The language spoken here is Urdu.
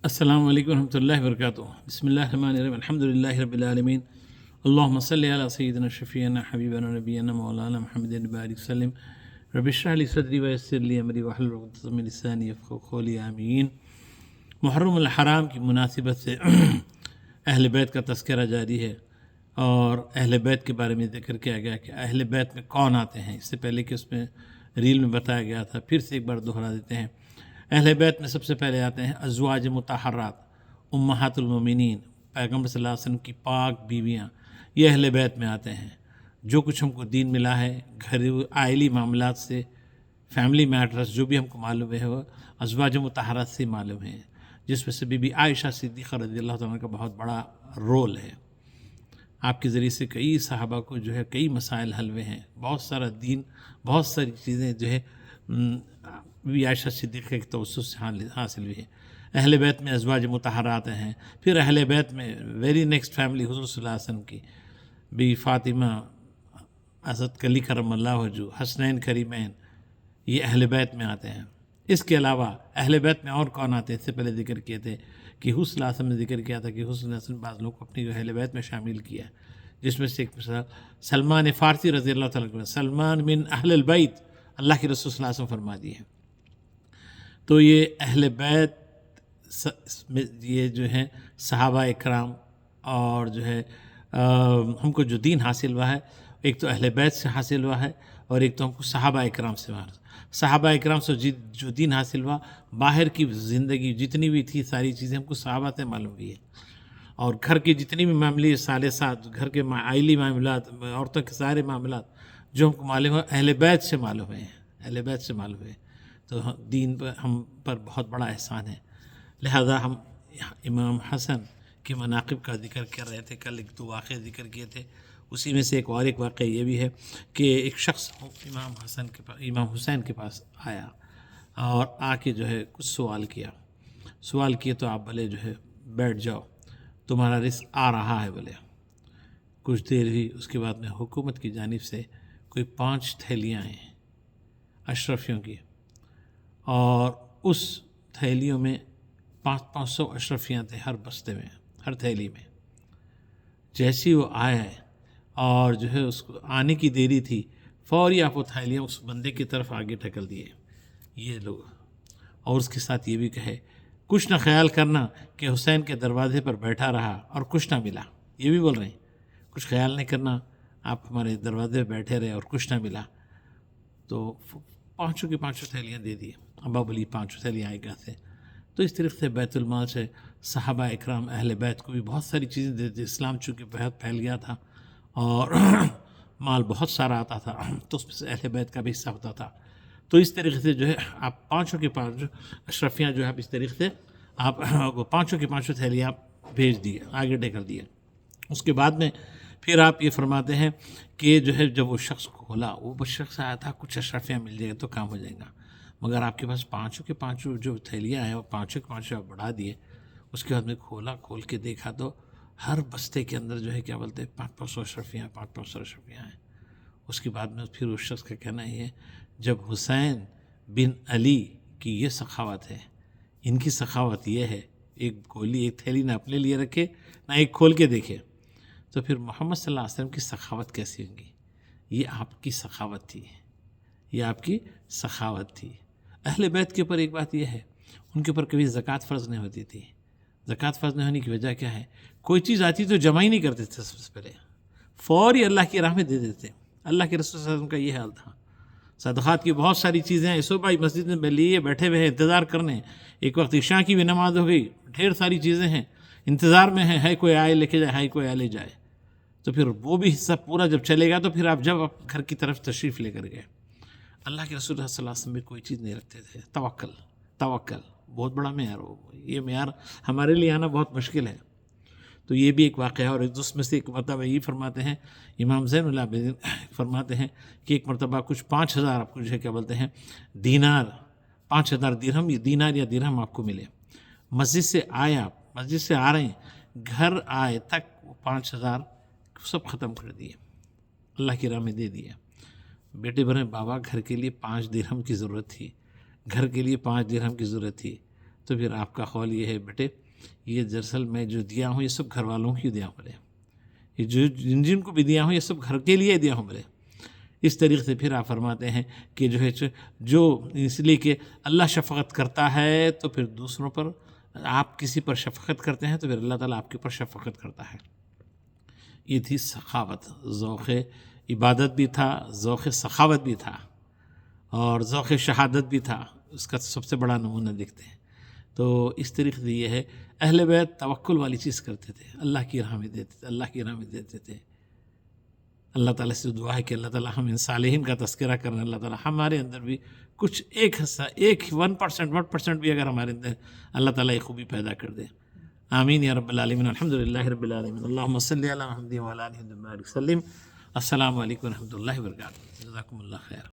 السلام علیکم ورحمۃ اللہ وبرکاتہ۔ بسم اللہ الرحمن الرحیم، الحمد للہ رب العالمین، اللہم صلی علی سیدنا شفیعنا حبیبنا نبینا مولانا محمد بارک وسلم، رب اشرح لی صدری ویسر لی امری واحلل عقدۃ من لسانی یفقہوا قولی، آمین۔ محرم الحرام کی مناسبت سے اہل بیت کا تذکرہ جاری ہے، اور اہل بیت کے بارے میں ذکر کیا گیا کہ اہل بیت میں کون آتے ہیں۔ اس سے پہلے کہ اس میں ریل میں بتایا گیا تھا، پھر سے ایک بار دہرا دیتے ہیں۔ اہل بیت میں سب سے پہلے آتے ہیں ازواج مطہرات، امہات المومنین، پیغمبر صلی اللہ علیہ وسلم کی پاک بیویاں، یہ اہل بیت میں آتے ہیں۔ جو کچھ ہم کو دین ملا ہے، آئلی معاملات سے، فیملی میٹرز جو بھی ہم کو معلوم ہے، وہ ازواج مطہرات سے معلوم ہے، جس میں سے بی بی عائشہ صدیقہ رضی اللہ تعالیٰ عنہ کا بہت بڑا رول ہے۔ آپ کے ذریعے سے کئی صحابہ کو جو ہے کئی مسائل حل ہوئے ہیں، بہت سارا دین، بہت ساری چیزیں جو ہے بی بی عائشہ صدیقہ کے توسط سے حاصل ہوئی ہے۔ اہل بیت میں ازواج مطہرات ہیں۔ پھر اہل بیت میں ویری نیکسٹ فیملی حضور صلی اللہ علیہ وسلم کی بی فاطمہ، حضرت علی کرم اللہ وجہہ، حسنین کریمین، یہ اہل بیت میں آتے ہیں۔ اس کے علاوہ اہل بیت میں اور کون آتے ہیں؟ اس سے پہلے ذکر کیے تھے کہ حضور صلی اللہ علیہ وسلم نے ذکر کیا تھا کہ حضور صلی اللہ علیہ وسلم بعض لوگوں کو اپنی اہل بیت میں شامل کیا، جس میں سے ایک مثال سلمان فارسی رضی اللہ تعالیٰ عنہ، سلمان من اہل البیت، اللہ کے رسول صلی اللہ علیہ وسلم فرما دیے ہیں۔ تو یہ اہل بیت یہ جو ہیں صحابہ اکرام، اور جو ہے ہم کو جو دین حاصل ہوا ہے، ایک تو اہل بیت سے حاصل ہوا ہے، اور ایک تو ہم کو صحابہ اکرام سے حاصل۔ صحابہ اکرام سے جو دین حاصل ہوا، باہر کی زندگی جتنی بھی تھی ساری چیزیں ہم کو صحابہ سے معلوم ہوئی ہے، اور گھر کے جتنی بھی معاملے ثالثات، گھر کے آئلی معاملات، عورتوں کے سارے معاملات جو ہم کو معلوم ہوا، اہل بیت سے معلوم ہیں، اہل بیت سے معلوم ہے۔ تو دین پر ہم پر بہت بڑا احسان ہے، لہذا ہم امام حسن کے مناقب کا ذکر کر رہے تھے۔ کل ایک دو واقعے ذکر کیے تھے، اسی میں سے ایک واقعہ یہ بھی ہے کہ ایک شخص امام حسین کے پاس آیا، اور آ کے جو ہے کچھ سوال کیے تو آپ بولے جو ہے بیٹھ جاؤ، تمہارا رزق آ رہا ہے بولے۔ کچھ دیر ہوئی، اس کے بعد میں حکومت کی جانب سے کوئی 5 تھیلیاں ہیں اشرفیوں کی، اور اس تھیلیوں میں 500 اشرفیاں تھے ہر بستے میں، ہر تھیلی میں۔ جیسی وہ آئے اور جو ہے اس کو آنے کی دیری تھی، فوری آپ وہ تھیلیاں اس بندے کی طرف آگے ٹھکل دیے یہ لوگ، اور اس کے ساتھ یہ بھی کہے کچھ نہ خیال کرنا کہ حسین کے دروازے پر بیٹھا رہا اور کچھ نہ ملا۔ یہ بھی بول رہے ہیں کچھ خیال نہیں کرنا، آپ ہمارے دروازے پہ بیٹھے رہے اور کچھ نہ ملا۔ تو 5 کی 5 تھیلیاں دے دیے۔ ابا بولی 5 تھیلیاں آئے گا سے، تو اس طریقے سے بیت المال سے صحابہ اکرام اہل بیت کو بھی بہت ساری چیزیں دیتے۔ اسلام چونکہ بہت پھیل گیا تھا اور مال بہت سارا آتا تھا، تو اس میں سے اہل بیت کا بھی حصہ ہوتا تھا۔ تو اس طریقے سے جو ہے آپ 5 کی 5 اشرفیاں جو ہے آپ اس طریقے سے آپ 5 کی 5 تھیلیاں بھیج دیے، آگے ڈھکل دیے۔ اس کے بعد میں پھر آپ یہ فرماتے ہیں کہ جو ہے جب وہ شخص کھولا، وہ شخص آیا تھا کچھ اشرفیاں مل جائے گا تو کام ہو جائے گا، مگر آپ کے پاس 5 کی 5 جو تھیلیاں ہیں وہ 5 کی 5 آپ بڑھا دیے۔ اس کے بعد میں کھول کے دیکھا تو ہر بستے کے اندر جو ہے کیا بولتے ہیں 500 اشرفیاں 500 اشرفیاں ہیں۔ اس کے بعد میں پھر اس شخص کا کہنا یہ ہے جب حسین بن علی کی یہ سخاوت ہے، ان کی سخاوت یہ ہے، ایک تھیلی نہ اپنے لیے رکھے نہ ایک کھول کے دیکھے، تو پھر محمد صلی اللہ علیہ وسلم کی سخاوت کیسی ہوگی؟ یہ آپ کی سخاوت تھی، یہ آپ کی سخاوت تھی۔ اہل بیت کے اوپر ایک بات یہ ہے، ان کے اوپر کبھی زکوٰۃ فرض نہیں ہوتی تھی۔ زکوٰۃ فرض نہیں ہونے کی وجہ کیا ہے؟ کوئی چیز آتی تو جمع ہی نہیں کرتے تھے، سب سے پہلے فوری اللہ کی راہ میں دے دیتے۔ اللہ کے رسول صلی اللہ علیہ وسلم کا یہ حال تھا۔ صدقات کی بہت ساری چیزیں ہیں، صبح مسجد میں لیے بیٹھے ہوئے ہیں انتظار کرنے، ایک وقت عشاء کی بھی نماز ہو گئی، ڈھیر ساری چیزیں ہیں انتظار میں ہیں، ہے کوئی آئے لے کے جائے، ہے کوئی آئے لے جائے۔ تو پھر وہ بھی حصہ پورا جب چلے گا تو پھر آپ جب گھر کی طرف تشریف لے کر گئے، اللہ کے رسول صلی اللہ علیہ وسلم بھی کوئی چیز نہیں رکھتے تھے۔ توکل بہت بڑا معیار ہو، یہ معیار ہمارے لیے آنا بہت مشکل ہے۔ تو یہ بھی ایک واقعہ ہے، اور اس میں سے ایک مرتبہ یہ فرماتے ہیں امام زین العابدین فرماتے ہیں کہ ایک مرتبہ کچھ 5000 آپ کو جو ہے کیا بولتے ہیں دینار، 5000 درہم، یہ دینار یا درہم آپ کو ملے۔ مسجد سے آئے، آپ مسجد سے آ رہے ہیں، گھر آئے تک وہ 5000 سب ختم کر دیے، اللہ کی راہ میں دے دیے۔ بیٹے بنے بابا گھر کے لیے 5 درہم کی ضرورت تھی، گھر کے لیے 5 درہم کی ضرورت تھی، تو پھر آپ کا قول یہ ہے بیٹے یہ دراصل میں جو دیا ہوں یہ سب گھر والوں کی دیا ہوں بولے، یہ جو جن کو بھی دیا ہوں یہ سب گھر کے لیے دیا ہوں بولے۔ اس طریقے سے پھر آپ فرماتے ہیں کہ جو ہے جو اس لیے کہ اللہ شفقت کرتا ہے تو پھر دوسروں پر، آپ کسی پر شفقت کرتے ہیں تو پھر اللہ تعالیٰ آپ کے اوپر شفقت کرتا ہے۔ یہ تھی سخاوت، ذوق عبادت بھی تھا، ذوق سخاوت بھی تھا، اور ذوق شہادت بھی تھا، اس کا سب سے بڑا نمونہ دیکھتے ہیں۔ تو اس طریقے سے یہ ہے اہل بیت توکل والی چیز کرتے تھے، اللہ کی راہ میں دیتے تھے، اللہ کی راہ میں دیتے تھے۔ اللہ تعالیٰ سے دعا ہے کہ اللہ تعالیٰ ہم ان صالحین کا تذکرہ کریں، اللہ تعالیٰ ہمارے اندر بھی کچھ ایک حصہ، ایک 1% بھی اگر ہمارے اندر اللہ تعالیٰ یہ خوبی پیدا کر دے۔ آمین یا رب العالمین، الحمدللہ رب العالمین، اللہم صلی علی محمد وعلی آلہ وسلم۔ السلام علیکم ورحمۃ اللہ وبرکاتہ، جزاکم اللہ خیر۔